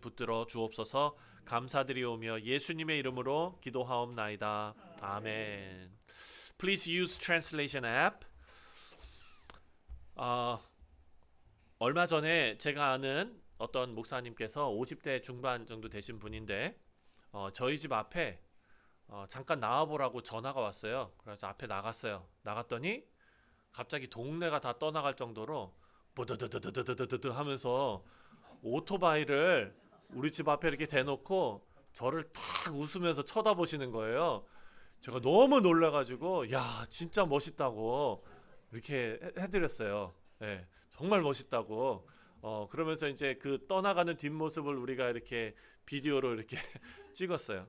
붙들어 주옵소서. 감사드리오며 예수님의 이름으로 기도하옵나이다. 아멘. Please use translation app. 얼마 전에 제가 아는 어떤 목사님께서 50대 중반 정도 되신 분인데 저희 집 앞에 잠깐 나와보라고 전화가 왔어요. 그래서 앞에 나갔어요. 나갔더니 갑자기 동네가 다 떠나갈 정도로 부드드드드드드드 하면서 오토바이를 우리 집 앞에 이렇게 대놓고 저를 탁 웃으면서 쳐다보시는 거예요. 제가 너무 놀라가지고 야 진짜 멋있다고 이렇게 해드렸어요. 네, 정말 멋있다고. 그러면서 이제 그 떠나가는 뒷모습을 우리가 이렇게 비디오로 이렇게 찍었어요.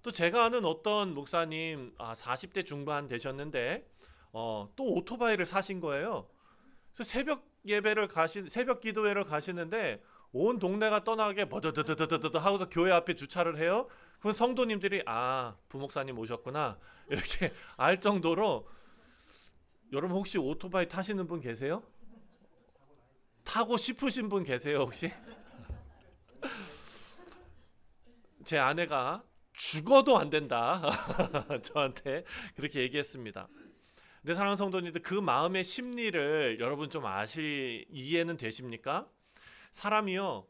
또 제가 아는 어떤 목사님 40대 중반 되셨는데 또 오토바이를 사신 거예요. 그래서 새벽 기도회를 가시는데 온 동네가 떠나게 버드드드드드 하고서 교회 앞에 주차를 해요. 그럼 성도님들이 부목사님 오셨구나 이렇게 알 정도로. 여러분 혹시 오토바이 타시는 분 계세요? 타고 싶으신 분 계세요 혹시? 제 아내가 죽어도 안 된다 저한테 그렇게 얘기했습니다. 근데 사랑하는 성도님들, 그 마음의 심리를 여러분 좀 이해는 되십니까? 사람이요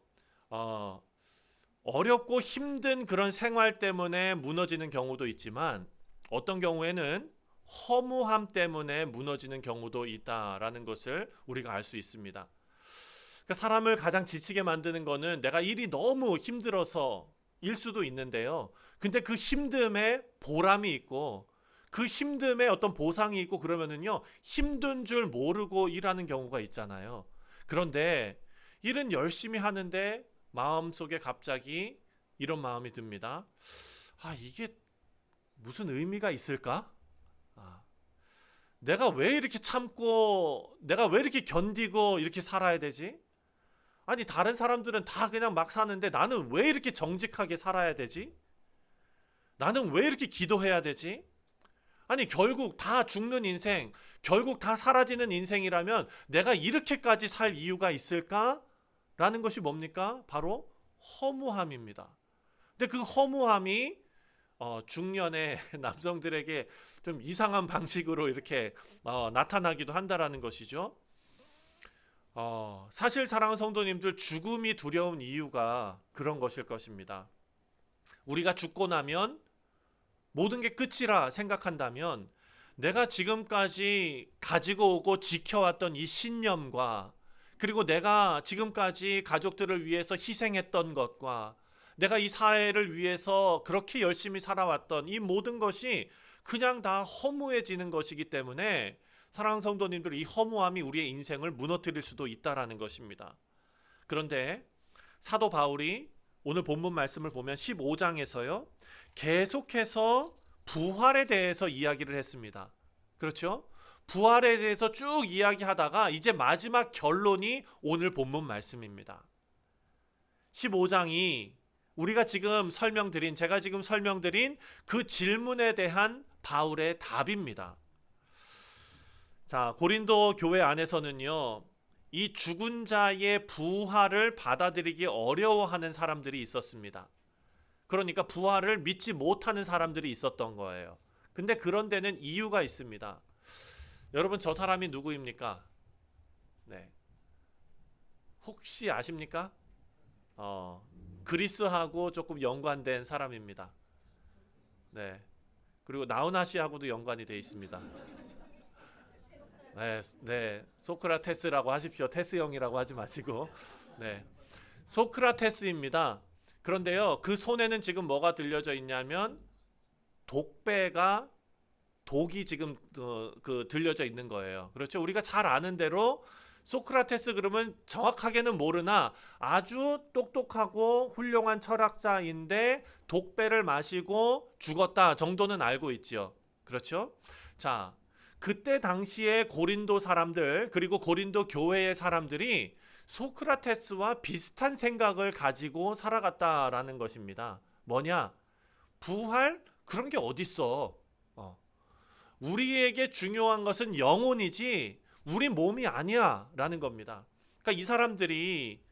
어렵고 힘든 그런 생활 때문에 무너지는 경우도 있지만 어떤 경우에는 허무함 때문에 무너지는 경우도 있다라는 것을 우리가 알 수 있습니다. 그러니까 사람을 가장 지치게 만드는 거는 내가 일이 너무 힘들어서 일 수도 있는데요. 근데 그 힘듦에 보람이 있고 그 힘듦에 어떤 보상이 있고 그러면은요 힘든 줄 모르고 일하는 경우가 있잖아요. 그런데 일은 열심히 하는데 마음속에 갑자기 이런 마음이 듭니다. 이게 무슨 의미가 있을까? 내가 왜 이렇게 참고 내가 왜 이렇게 견디고 이렇게 살아야 되지? 아니 다른 사람들은 다 그냥 막 사는데 나는 왜 이렇게 정직하게 살아야 되지? 나는 왜 이렇게 기도해야 되지? 아니 결국 다 죽는 인생, 결국 다 사라지는 인생이라면 내가 이렇게까지 살 이유가 있을까? 라는 것이 뭡니까? 바로 허무함입니다. 근데 그 허무함이 중년의 남성들에게 좀 이상한 방식으로 이렇게 나타나기도 한다라는 것이죠. 사실 사랑하는 성도님들, 죽음이 두려운 이유가 그런 것일 것입니다. 우리가 죽고 나면 모든 게 끝이라 생각한다면 내가 지금까지 가지고 오고 지켜왔던 이 신념과 그리고 내가 지금까지 가족들을 위해서 희생했던 것과 내가 이 사회를 위해서 그렇게 열심히 살아왔던 이 모든 것이 그냥 다 허무해지는 것이기 때문에 사랑하는 성도님들, 이 허무함이 우리의 인생을 무너뜨릴 수도 있다라는 것입니다. 그런데 사도 바울이 오늘 본문 말씀을 보면 15장에서요 계속해서 부활에 대해서 이야기를 했습니다. 그렇죠? 부활에 대해서 쭉 이야기하다가 이제 마지막 결론이 오늘 본문 말씀입니다. 15장이 제가 지금 설명드린 그 질문에 대한 바울의 답입니다. 자, 고린도 교회 안에서는요, 이 죽은 자의 부활을 받아들이기 어려워하는 사람들이 있었습니다. 그러니까 부활을 믿지 못하는 사람들이 있었던 거예요. 근데 그런 데는 이유가 있습니다. 여러분, 저 사람이 누구입니까? 네. 혹시 아십니까? 그리스하고 조금 연관된 사람입니다. 네. 그리고 나우나시하고도 연관이 되어 있습니다. 네. 소크라테스라고 하십시오. 테스 형이라고 하지 마시고. 네. 소크라테스입니다. 그런데요, 그 손에는 지금 뭐가 들려져 있냐면 독이 지금 들려져 있는 거예요. 그렇죠? 우리가 잘 아는 대로 소크라테스 그러면 정확하게는 모르나 아주 똑똑하고 훌륭한 철학자인데 독배를 마시고 죽었다 정도는 알고 있지요. 그렇죠? 자, 그때 당시에 고린도 사람들 그리고 고린도 교회의 사람들이 소크라테스와 비슷한 생각을 가지고 살아갔다라는 것입니다. 뭐냐? 부활? 그런 게 어딨어. 우리에게 중요한 것은 영혼이지 우리 몸이 아니야 라는 겁니다. 그러니까 이 사람들이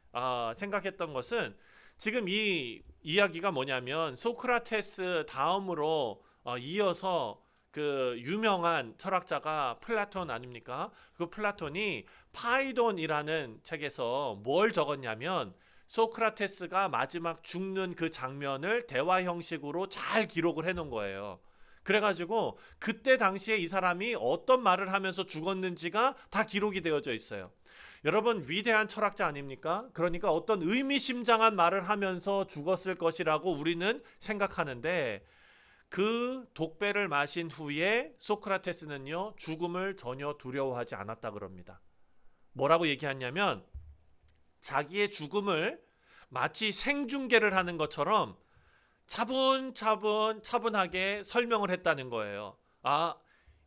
생각했던 것은 지금 이 이야기가 뭐냐면 소크라테스 다음으로 이어서 그 유명한 철학자가 플라톤 아닙니까? 그 플라톤이 파이돈이라는 책에서 뭘 적었냐면 소크라테스가 마지막 죽는 그 장면을 대화 형식으로 잘 기록을 해 놓은 거예요. 그래가지고 그때 당시에 이 사람이 어떤 말을 하면서 죽었는지가 다 기록이 되어져 있어요. 여러분 위대한 철학자 아닙니까? 그러니까 어떤 의미심장한 말을 하면서 죽었을 것이라고 우리는 생각하는데 그 독배를 마신 후에 소크라테스는요 죽음을 전혀 두려워하지 않았다 그럽니다. 뭐라고 얘기했냐면 자기의 죽음을 마치 생중계를 하는 것처럼 차분하게 설명을 했다는 거예요. 아,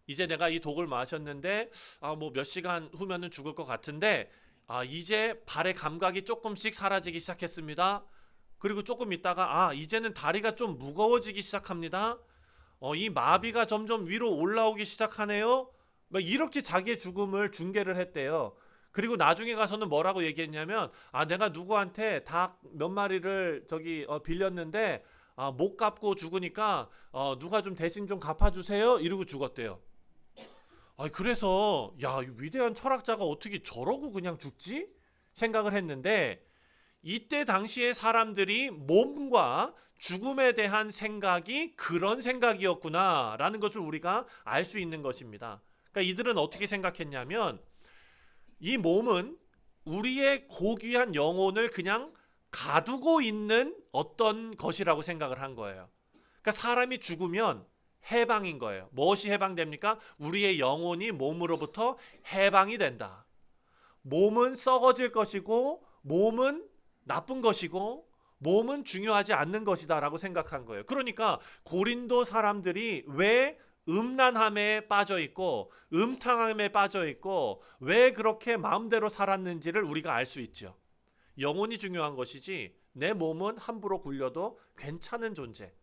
이제 내가 이 독을 마셨는데 뭐 몇 시간 후면은 죽을 것 같은데 이제 발의 감각이 조금씩 사라지기 시작했습니다. 그리고 조금 있다가 이제는 다리가 좀 무거워지기 시작합니다. 이 마비가 점점 위로 올라오기 시작하네요. 막 이렇게 자기의 죽음을 중계를 했대요. 그리고 나중에 가서는 뭐라고 얘기했냐면 내가 누구한테 닭 몇 마리를 빌렸는데 못 갚고 죽으니까 누가 좀 대신 좀 갚아주세요 이러고 죽었대요. 그래서 야, 이 위대한 철학자가 어떻게 저러고 그냥 죽지? 생각을 했는데 이때 당시에 사람들이 몸과 죽음에 대한 생각이 그런 생각이었구나 라는 것을 우리가 알 수 있는 것입니다. 그러니까 이들은 어떻게 생각했냐면 이 몸은 우리의 고귀한 영혼을 그냥 가두고 있는 어떤 것이라고 생각을 한 거예요. 그러니까 사람이 죽으면 해방인 거예요. 무엇이 해방됩니까? 우리의 영혼이 몸으로부터 해방이 된다. 몸은 썩어질 것이고 몸은 나쁜 것이고 몸은 중요하지 않는 것이다 라고 생각한 거예요. 그러니까 고린도 사람들이 왜 음란함에 빠져 있고 음탕함에 빠져 있고 왜 그렇게 마음대로 살았는지를 우리가 알 수 있죠. 영혼이 중요한 것이지 내 몸은 함부로 굴려도 괜찮은 존재.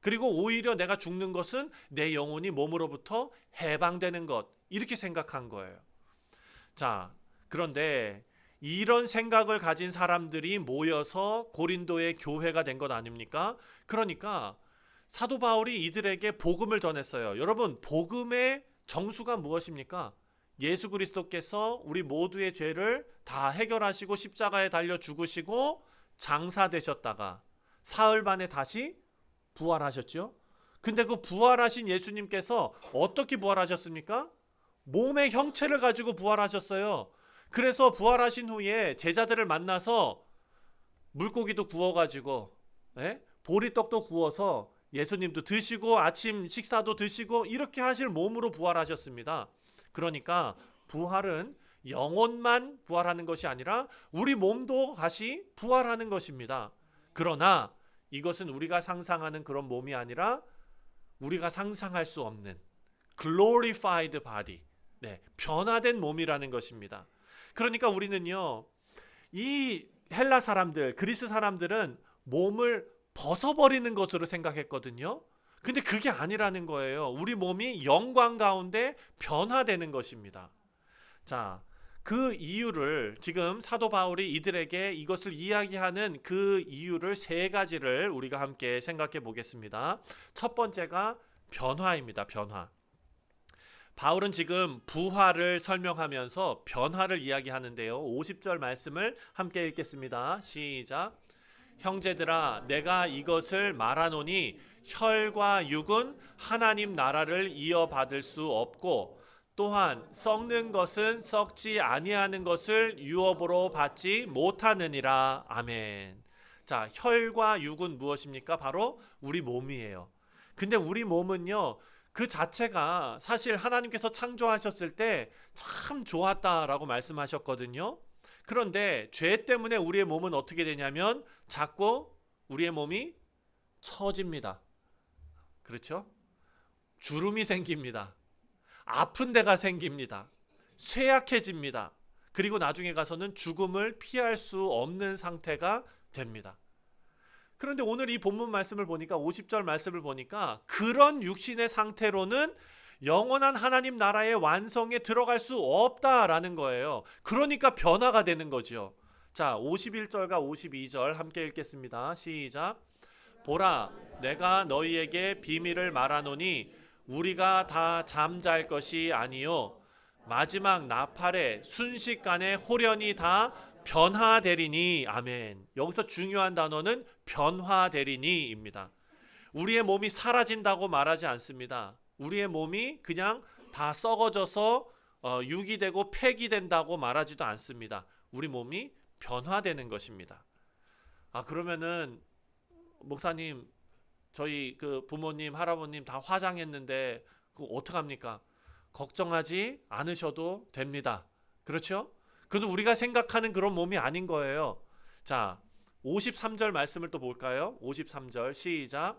그리고 오히려 내가 죽는 것은 내 영혼이 몸으로부터 해방되는 것. 이렇게 생각한 거예요. 자, 그런데 이런 생각을 가진 사람들이 모여서 고린도의 교회가 된 것 아닙니까? 그러니까 사도 바울이 이들에게 복음을 전했어요. 여러분, 복음의 정수가 무엇입니까? 예수 그리스도께서 우리 모두의 죄를 다 해결하시고 십자가에 달려 죽으시고 장사되셨다가 사흘 만에 다시 부활하셨죠. 근데 그 부활하신 예수님께서 어떻게 부활하셨습니까? 몸의 형체를 가지고 부활하셨어요. 그래서 부활하신 후에 제자들을 만나서 물고기도 구워가지고 보리떡도 구워서 예수님도 드시고 아침 식사도 드시고 이렇게 하실 몸으로 부활하셨습니다. 그러니까 부활은 영혼만 부활하는 것이 아니라 우리 몸도 다시 부활하는 것입니다. 그러나 이것은 우리가 상상하는 그런 몸이 아니라 우리가 상상할 수 없는 glorified body, 변화된 몸이라는 것입니다. 그러니까 우리는요, 이 헬라 사람들, 그리스 사람들은 몸을 벗어버리는 것으로 생각했거든요. 근데 그게 아니라는 거예요. 우리 몸이 영광 가운데 변화되는 것입니다. 자, 그 이유를 지금 사도 바울이 이들에게 이것을 이야기하는 그 이유를 세 가지를 우리가 함께 생각해 보겠습니다. 첫 번째가 변화입니다. 변화. 바울은 지금 부활을 설명하면서 변화를 이야기하는데요. 50절 말씀을 함께 읽겠습니다. 시작. 형제들아, 내가 이것을 말하노니 혈과 육은 하나님 나라를 이어받을 수 없고 또한 썩는 것은 썩지 아니하는 것을 유업으로 받지 못하느니라. 아멘. 자, 혈과 육은 무엇입니까? 바로 우리 몸이에요. 근데 우리 몸은요, 그 자체가 사실 하나님께서 창조하셨을 때 참 좋았다라고 말씀하셨거든요. 그런데 죄 때문에 우리의 몸은 어떻게 되냐면 자꾸 우리의 몸이 처집니다. 그렇죠? 주름이 생깁니다. 아픈 데가 생깁니다. 쇠약해집니다. 그리고 나중에 가서는 죽음을 피할 수 없는 상태가 됩니다. 그런데 오늘 이 본문 말씀을 보니까 50절 말씀을 보니까 그런 육신의 상태로는 영원한 하나님 나라의 완성에 들어갈 수 없다라는 거예요. 그러니까 변화가 되는 거죠. 자, 51절과 52절 함께 읽겠습니다. 시작. 보라, 내가 너희에게 비밀을 말하노니 우리가 다 잠잘 것이 아니요 마지막 나팔에 순식간에 홀연히 다 변화되리니. 아멘. 여기서 중요한 단어는 변화되리니입니다. 우리의 몸이 사라진다고 말하지 않습니다. 우리의 몸이 그냥 다 썩어져서 유기되고 폐기된다고 말하지도 않습니다. 우리 몸이 변화되는 것입니다. 그러면은 목사님, 저희 그 부모님, 할아버님 다 화장했는데 그거 어떡합니까? 걱정하지 않으셔도 됩니다. 그렇죠? 그래도 우리가 생각하는 그런 몸이 아닌 거예요. 자, 53절 말씀을 또 볼까요? 53절 시작.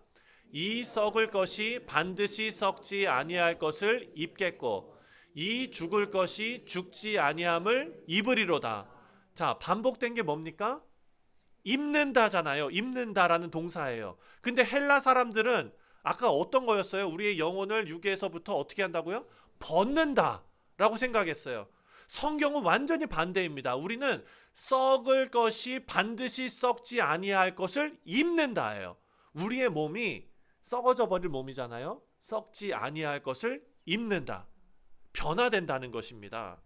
이 썩을 것이 반드시 썩지 아니할 것을 입겠고 이 죽을 것이 죽지 아니함을 입으리로다. 자, 반복된 게 뭡니까? 입는다잖아요. 입는다라는 동사예요. 근데 헬라 사람들은 아까 어떤 거였어요? 우리의 영혼을 육에서부터 어떻게 한다고요? 벗는다라고 생각했어요. 성경은 완전히 반대입니다. 우리는 썩을 것이 반드시 썩지 아니할 것을 입는다예요. 우리의 몸이 썩어져 버릴 몸이잖아요. 썩지 아니할 것을 입는다. 변화된다는 것입니다.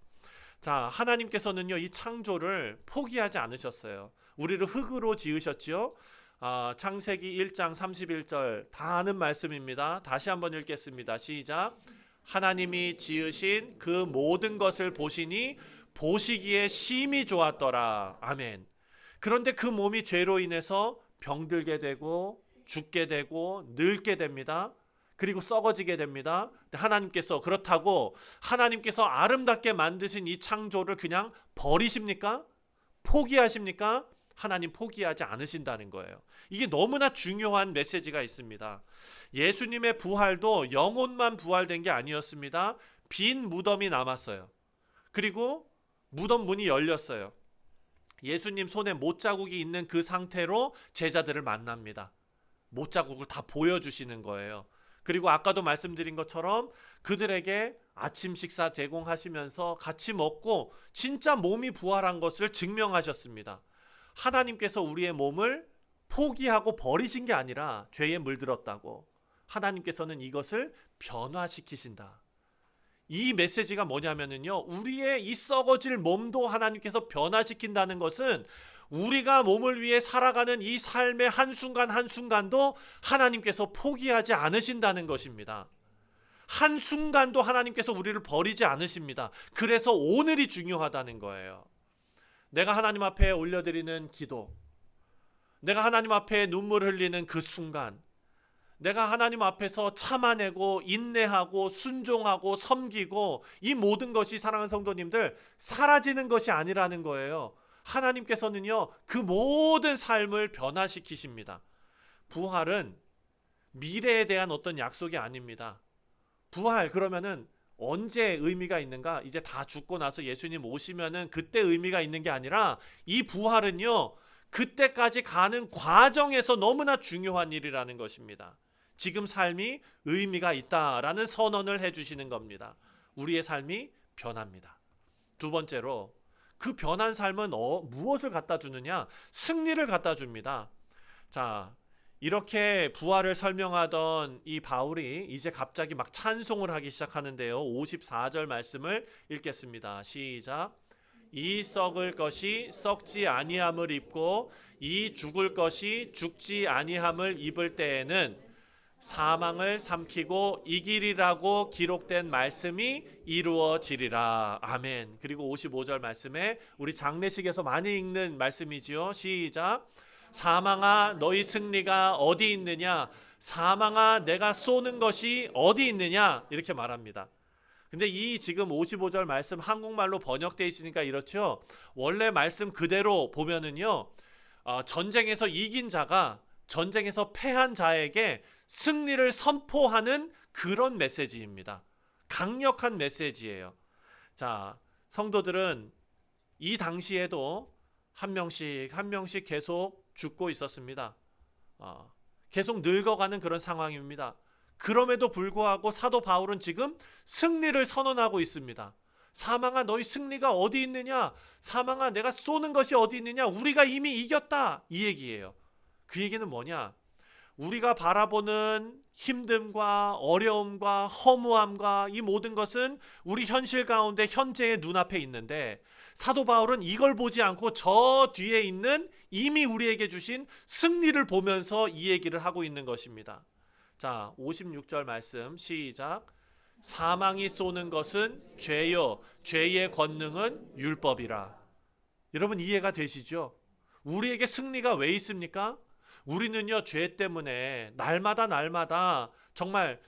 자, 하나님께서는요, 이 창조를 포기하지 않으셨어요. 우리를 흙으로 지으셨지요. 창세기 1장 31절 다 아는 말씀입니다. 다시 한번 읽겠습니다. 시작. 하나님이 지으신 그 모든 것을 보시니 보시기에 심히 좋았더라. 아멘. 그런데 그 몸이 죄로 인해서 병들게 되고 죽게 되고 늙게 됩니다. 그리고 썩어지게 됩니다. 하나님께서 그렇다고 하나님께서 아름답게 만드신 이 창조를 그냥 버리십니까? 포기하십니까? 하나님 포기하지 않으신다는 거예요. 이게 너무나 중요한 메시지가 있습니다. 예수님의 부활도 영혼만 부활된 게 아니었습니다. 빈 무덤이 남았어요. 그리고 무덤 문이 열렸어요. 예수님 손에 못자국이 있는 그 상태로 제자들을 만납니다. 못자국을 다 보여주시는 거예요. 그리고 아까도 말씀드린 것처럼 그들에게 아침 식사 제공하시면서 같이 먹고 진짜 몸이 부활한 것을 증명하셨습니다. 하나님께서 우리의 몸을 포기하고 버리신 게 아니라 죄에 물들었다고, 하나님께서는 이것을 변화시키신다. 이 메시지가 뭐냐면요, 우리의 이 썩어질 몸도 하나님께서 변화시킨다는 것은 우리가 몸을 위해 살아가는 이 삶의 한순간 한순간도 하나님께서 포기하지 않으신다는 것입니다. 한순간도 하나님께서 우리를 버리지 않으십니다. 그래서 오늘이 중요하다는 거예요. 내가 하나님 앞에 올려드리는 기도, 내가 하나님 앞에 눈물 흘리는 그 순간, 내가 하나님 앞에서 참아내고 인내하고 순종하고 섬기고, 이 모든 것이 사랑하는 성도님들 사라지는 것이 아니라는 거예요. 하나님께서는요, 그 모든 삶을 변화시키십니다. 부활은 미래에 대한 어떤 약속이 아닙니다. 부활 그러면은 언제 의미가 있는가? 이제 다 죽고 나서 예수님 오시면은 그때 의미가 있는 게 아니라, 이 부활은요, 그때까지 가는 과정에서 너무나 중요한 일이라는 것입니다. 지금 삶이 의미가 있다라는 선언을 해주시는 겁니다. 우리의 삶이 변합니다. 두 번째로, 그 변한 삶은 무엇을 갖다 주느냐? 승리를 갖다 줍니다. 자, 이렇게 부활을 설명하던 이 바울이 이제 갑자기 막 찬송을 하기 시작하는데요. 54절 말씀을 읽겠습니다. 시작. 이 썩을 것이 썩지 아니함을 입고 이 죽을 것이 죽지 아니함을 입을 때에는 사망을 삼키고 이기리라고 기록된 말씀이 이루어지리라. 아멘. 그리고 55절 말씀에 우리 장례식에서 많이 읽는 말씀이지요. 시작. 사망아 너희 승리가 어디 있느냐? 사망아 내가 쏘는 것이 어디 있느냐? 이렇게 말합니다. 근데 이 지금 55절 말씀 한국말로 번역되어 있으니까 이렇죠. 원래 말씀 그대로 보면은요, 전쟁에서 이긴 자가 전쟁에서 패한 자에게 승리를 선포하는 그런 메시지입니다. 강력한 메시지예요. 자, 성도들은 이 당시에도 한 명씩 한 명씩 계속 죽고 있었습니다. 계속 늙어가는 그런 상황입니다. 그럼에도 불구하고 사도 바울은 지금 승리를 선언하고 있습니다. 사망아 너희 승리가 어디 있느냐? 사망아 내가 쏘는 것이 어디 있느냐? 우리가 이미 이겼다. 이 얘기예요. 그 얘기는 뭐냐? 우리가 바라보는 힘듦과 어려움과 허무함과 이 모든 것은 우리 현실 가운데 현재의 눈앞에 있는데, 사도 바울은 이걸 보지 않고 저 뒤에 있는 이미 우리에게 주신 승리를 보면서 이 얘기를 하고 있는 것입니다. 자, 56절 말씀 시작. 사망이 쏘는 것은 죄요 죄의 권능은 율법이라. 여러분 이해가 되시죠? 우리에게 승리가 왜 있습니까? 우리는요 죄 때문에 날마다 정말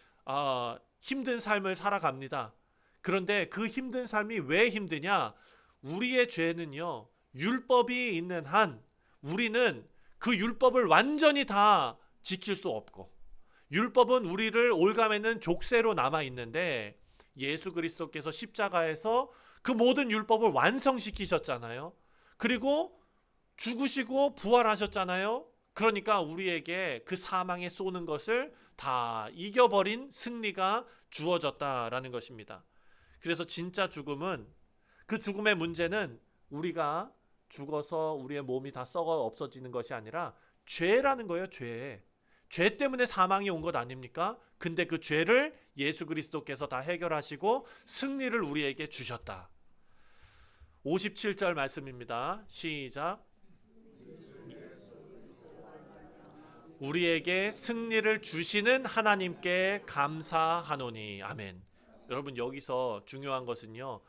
힘든 삶을 살아갑니다. 그런데 그 힘든 삶이 왜 힘드냐? 우리의 죄는요 율법이 있는 한 우리는 그 율법을 완전히 다 지킬 수 없고, 율법은 우리를 올가매는 족쇄로 남아 있는데, 예수 그리스도께서 십자가에서 그 모든 율법을 완성시키셨잖아요. 그리고 죽으시고 부활하셨잖아요. 그러니까 우리에게 그 사망에 쏘는 것을 다 이겨버린 승리가 주어졌다라는 것입니다. 그래서 진짜 죽음은, 그 죽음의 문제는 우리가 죽어서 우리의 몸이 다 썩어 없어지는 것이 아니라 죄라는 거예요. 죄 때문에 사망이 온 것 아닙니까? 근데 그 죄를 예수 그리스도께서 다 해결하시고 승리를 우리에게 주셨다. 57절 말씀입니다. 시작. 우리에게 승리를 주시는 하나님께 감사하노니. 아멘. 여러분 여기서 중요한 것은요,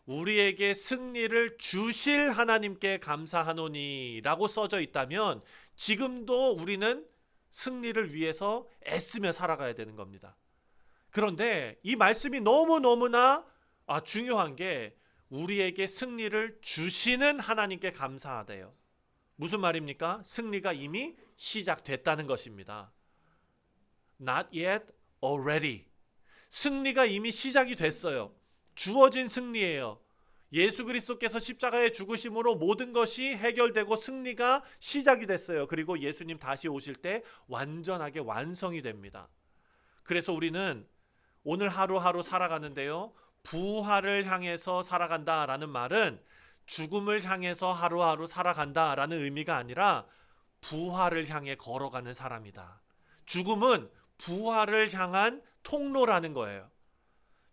우리에게 승리를 주실 하나님께 감사하노니 라고 써져 있다면 지금도 우리는 승리를 위해서 애쓰며 살아가야 되는 겁니다. 그런데 이 말씀이 너무너무나 중요한 게, 우리에게 승리를 주시는 하나님께 감사하대요. 무슨 말입니까? 승리가 이미 시작됐다는 것입니다. Not yet, already. 승리가 이미 시작이 됐어요. 주어진 승리예요. 예수 그리스도께서 십자가에 죽으심으로 모든 것이 해결되고 승리가 시작이 됐어요. 그리고 예수님 다시 오실 때 완전하게 완성이 됩니다. 그래서 우리는 오늘 하루하루 살아가는데요, 부활을 향해서 살아간다라는 말은 죽음을 향해서 하루하루 살아간다라는 의미가 아니라 부활을 향해 걸어가는 사람이다. 죽음은 부활을 향한 통로라는 거예요.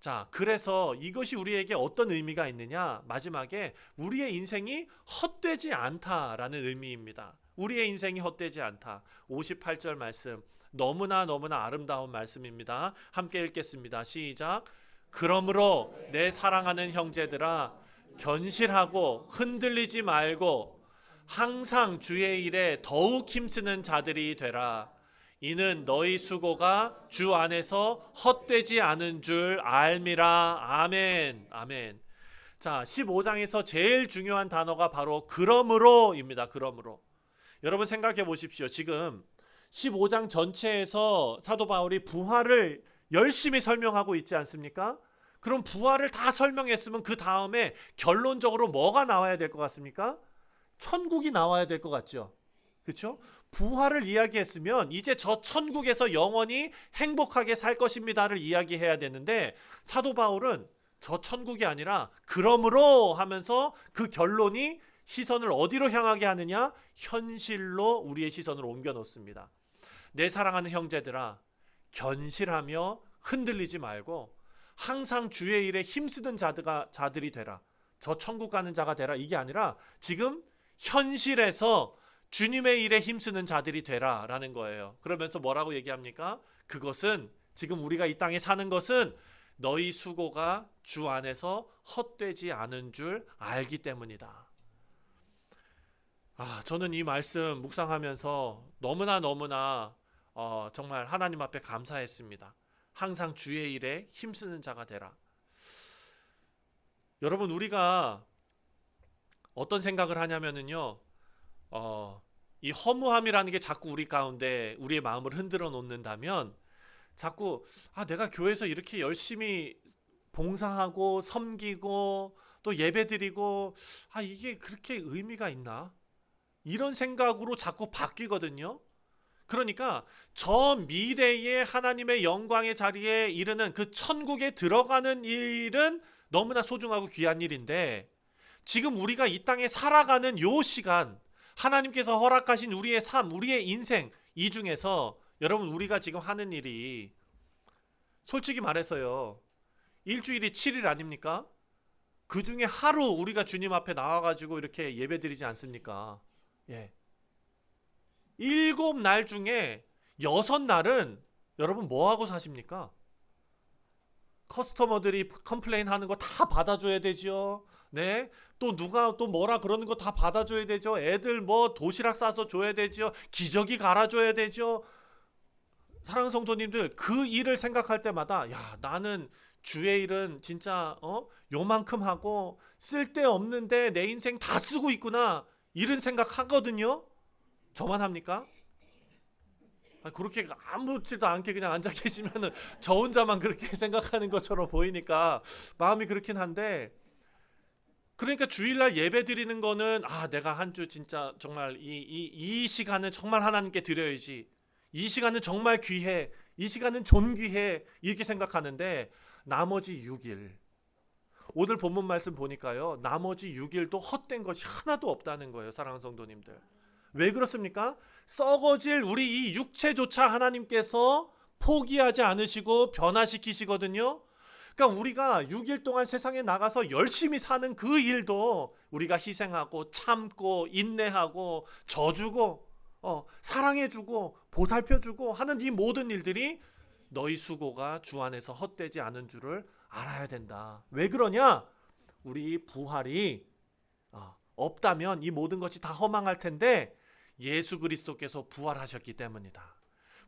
자, 그래서 이것이 우리에게 어떤 의미가 있느냐? 마지막에 우리의 인생이 헛되지 않다라는 의미입니다. 우리의 인생이 헛되지 않다. 58절 말씀, 너무나 아름다운 말씀입니다. 함께 읽겠습니다. 시작. 그러므로 내 사랑하는 형제들아, 견실하고 흔들리지 말고 항상 주의 일에 더욱 힘쓰는 자들이 되라. 이는 너희 수고가 주 안에서 헛되지 않은 줄 알미라. 아멘. 아멘. 자, 15장에서 제일 중요한 단어가 바로 그러므로입니다. 그러므로. 여러분 생각해 보십시오. 지금 15장 전체에서 사도 바울이 부활을 열심히 설명하고 있지 않습니까? 그럼 부활을 다 설명했으면 그 다음에 결론적으로 뭐가 나와야 될 것 같습니까? 천국이 나와야 될 것 같죠. 그렇죠? 부활을 이야기했으면 이제 저 천국에서 영원히 행복하게 살 것입니다를 이야기해야 되는데, 사도 바울은 저 천국이 아니라 그러므로 하면서 그 결론이 시선을 어디로 향하게 하느냐? 현실로 우리의 시선을 옮겨 놓습니다. 내 사랑하는 형제들아, 견실하며 흔들리지 말고 항상 주의 일에 힘쓰는 자들이 되라. 저 천국 가는 자가 되라. 이게 아니라 지금 현실에서 주님의 일에 힘쓰는 자들이 되라 라는 거예요. 그러면서 뭐라고 얘기합니까? 그것은, 지금 우리가 이 땅에 사는 것은 너희 수고가 주 안에서 헛되지 않은 줄 알기 때문이다. 저는 이 말씀 묵상하면서 너무나 정말 하나님 앞에 감사했습니다. 항상 주의 일에 힘쓰는 자가 되라. 여러분, 우리가 어떤 생각을 하냐면은요, 이 허무함이라는 게 자꾸 우리 가운데 우리의 마음을 흔들어 놓는다면, 자꾸 내가 교회에서 이렇게 열심히 봉사하고 섬기고 또 예배드리고 이게 그렇게 의미가 있나? 이런 생각으로 자꾸 바뀌거든요. 그러니까 저 미래의 하나님의 영광의 자리에 이르는 그 천국에 들어가는 일은 너무나 소중하고 귀한 일인데 지금 우리가 이 땅에 살아가는 요 시간 하나님께서 허락하신 우리의 삶, 우리의 인생 이 중에서 여러분 우리가 지금 하는 일이 솔직히 말해서요. 일주일이 7일 아닙니까? 그 중에 하루 우리가 주님 앞에 나와가지고 이렇게 예배 드리지 않습니까? 예. 7날 중에 6날은 여러분 뭐하고 사십니까? 커스터머들이 컴플레인 하는 거 다 받아줘야 되죠. 네. 또 누가 또 뭐라 그러는 거 다 받아줘야 되죠. 애들 뭐 도시락 싸서 줘야 되죠. 기저귀 갈아줘야 되죠. 사랑하는 성도님들, 그 일을 생각할 때마다 야, 나는 주의 일은 진짜 요만큼 하고 쓸데없는데 내 인생 다 쓰고 있구나. 이런 생각하거든요. 저만 합니까? 그렇게 아무렇지도 않게 그냥 앉아 계시면은 저 혼자만 그렇게 생각하는 것처럼 보이니까 마음이 그렇긴 한데, 그러니까 주일날 예배 드리는 거는 내가 한 주 진짜 정말 이 시간은 정말 하나님께 드려야지. 이 시간은 정말 귀해. 이 시간은 존귀해. 이렇게 생각하는데 나머지 6일 오늘 본문 말씀 보니까요. 나머지 6일도 헛된 것이 하나도 없다는 거예요. 사랑하는 성도님들. 왜 그렇습니까? 썩어질 우리 이 육체조차 하나님께서 포기하지 않으시고 변화시키시거든요. 그러니까 우리가 6일 동안 세상에 나가서 열심히 사는 그 일도 우리가 희생하고 참고 인내하고 져주고 사랑해주고 보살펴주고 하는 이 모든 일들이 너희 수고가 주 안에서 헛되지 않은 줄을 알아야 된다. 왜 그러냐? 우리 부활이 없다면 이 모든 것이 다 허망할 텐데 예수 그리스도께서 부활하셨기 때문이다.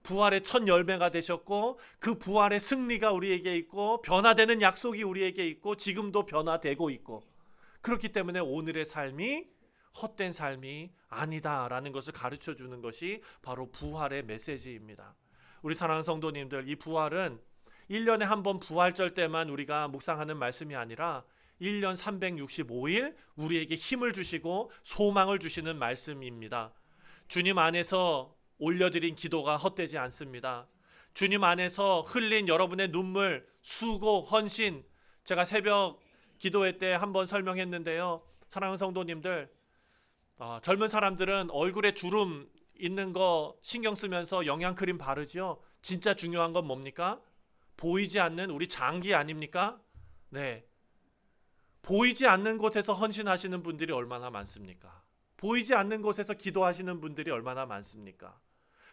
부활의 첫 열매가 되셨고 그 부활의 승리가 우리에게 있고 변화되는 약속이 우리에게 있고 지금도 변화되고 있고, 그렇기 때문에 오늘의 삶이 헛된 삶이 아니다라는 것을 가르쳐 주는 것이 바로 부활의 메시지입니다. 우리 사랑하는 성도님들, 이 부활은 1년에 한 번 부활절 때만 우리가 묵상하는 말씀이 아니라 1년 365일 우리에게 힘을 주시고 소망을 주시는 말씀입니다. 주님 안에서 올려드린 기도가 헛되지 않습니다. 주님 안에서 흘린 여러분의 눈물, 수고, 헌신, 제가 새벽 기도회 때 한번 설명했는데요. 사랑하는 성도님들, 젊은 사람들은 얼굴에 주름 있는 거 신경 쓰면서 영양크림 바르죠. 진짜 중요한 건 뭡니까? 보이지 않는 우리 장기 아닙니까? 네. 보이지 않는 곳에서 헌신하시는 분들이 얼마나 많습니까? 보이지 않는 곳에서 기도하시는 분들이 얼마나 많습니까?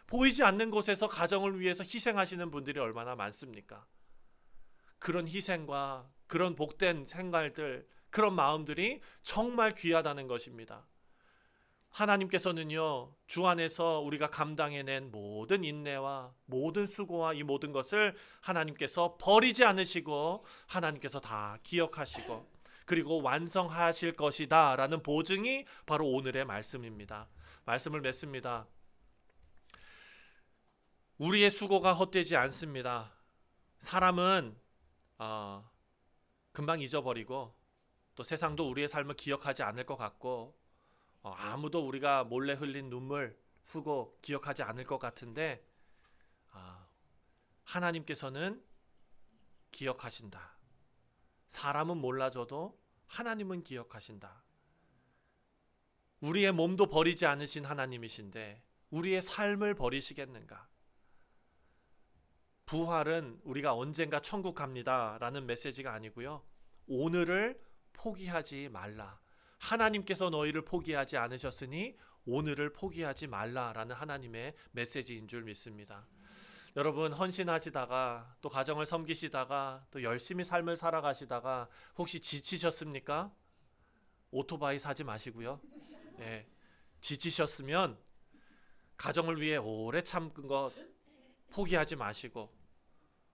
보이지 않는 곳에서 가정을 위해서 희생하시는 분들이 얼마나 많습니까? 그런 희생과 그런 복된 생활들, 그런 마음들이 정말 귀하다는 것입니다. 하나님께서는요, 주 안에서 우리가 감당해낸 모든 인내와 모든 수고와 이 모든 것을 하나님께서 버리지 않으시고 하나님께서 다 기억하시고 그리고 완성하실 것이다 라는 보증이 바로 오늘의 말씀입니다. 말씀을 맺습니다. 우리의 수고가 헛되지 않습니다. 사람은 금방 잊어버리고 또 세상도 우리의 삶을 기억하지 않을 것 같고 아무도 우리가 몰래 흘린 눈물, 수고 기억하지 않을 것 같은데 하나님께서는 기억하신다. 사람은 몰라줘도 하나님은 기억하신다. 우리의 몸도 버리지 않으신 하나님이신데 우리의 삶을 버리시겠는가? 부활은 우리가 언젠가 천국 갑니다 라는 메시지가 아니고요. 오늘을 포기하지 말라. 하나님께서 너희를 포기하지 않으셨으니 오늘을 포기하지 말라라는 하나님의 메시지인 줄 믿습니다. 여러분, 헌신하시다가 또 가정을 섬기시다가 또 열심히 삶을 살아가시다가 혹시 지치셨습니까? 오토바이 사지 마시고요. 예, 지치셨으면 가정을 위해 오래 참은 것 포기하지 마시고,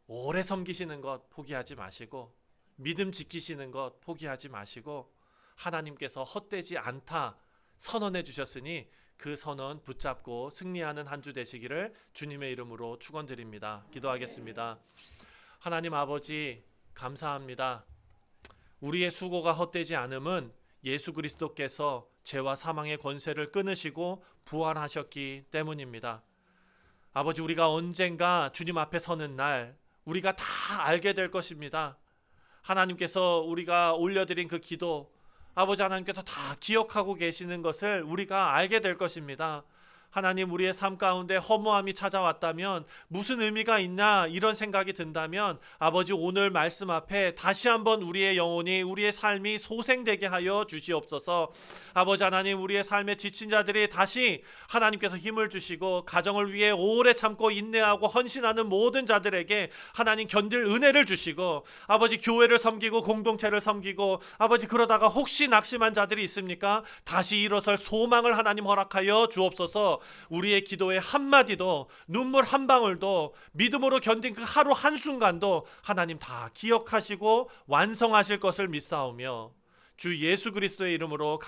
오래 섬기시는 것 포기하지 마시고, 믿음 지키시는 것 포기하지 마시고, 하나님께서 헛되지 않다 선언해 주셨으니 그 선언 붙잡고 승리하는 한 주 되시기를 주님의 이름으로 축원드립니다. 기도하겠습니다. 하나님 아버지, 감사합니다. 우리의 수고가 헛되지 않음은 예수 그리스도께서 죄와 사망의 권세를 끊으시고 부활하셨기 때문입니다. 아버지, 우리가 언젠가 주님 앞에 서는 날 우리가 다 알게 될 것입니다. 하나님께서 우리가 올려드린 그 기도, 아버지 하나님께서 다 기억하고 계시는 것을 우리가 알게 될 것입니다. 하나님, 우리의 삶 가운데 허무함이 찾아왔다면 무슨 의미가 있나 이런 생각이 든다면 아버지, 오늘 말씀 앞에 다시 한번 우리의 영혼이, 우리의 삶이 소생되게 하여 주시옵소서. 아버지 하나님, 우리의 삶에 지친 자들이 다시 하나님께서 힘을 주시고 가정을 위해 오래 참고 인내하고 헌신하는 모든 자들에게 하나님 견딜 은혜를 주시고, 아버지 교회를 섬기고 공동체를 섬기고 아버지 그러다가 혹시 낙심한 자들이 있습니까? 다시 일어설 소망을 하나님 허락하여 주옵소서. 우리의 기도의 한마디도, 눈물 한 방울도, 믿음으로 견딘 그 하루 한순간도 하나님 다 기억하시고 완성하실 것을 믿사오며 주 예수 그리스도의 이름으로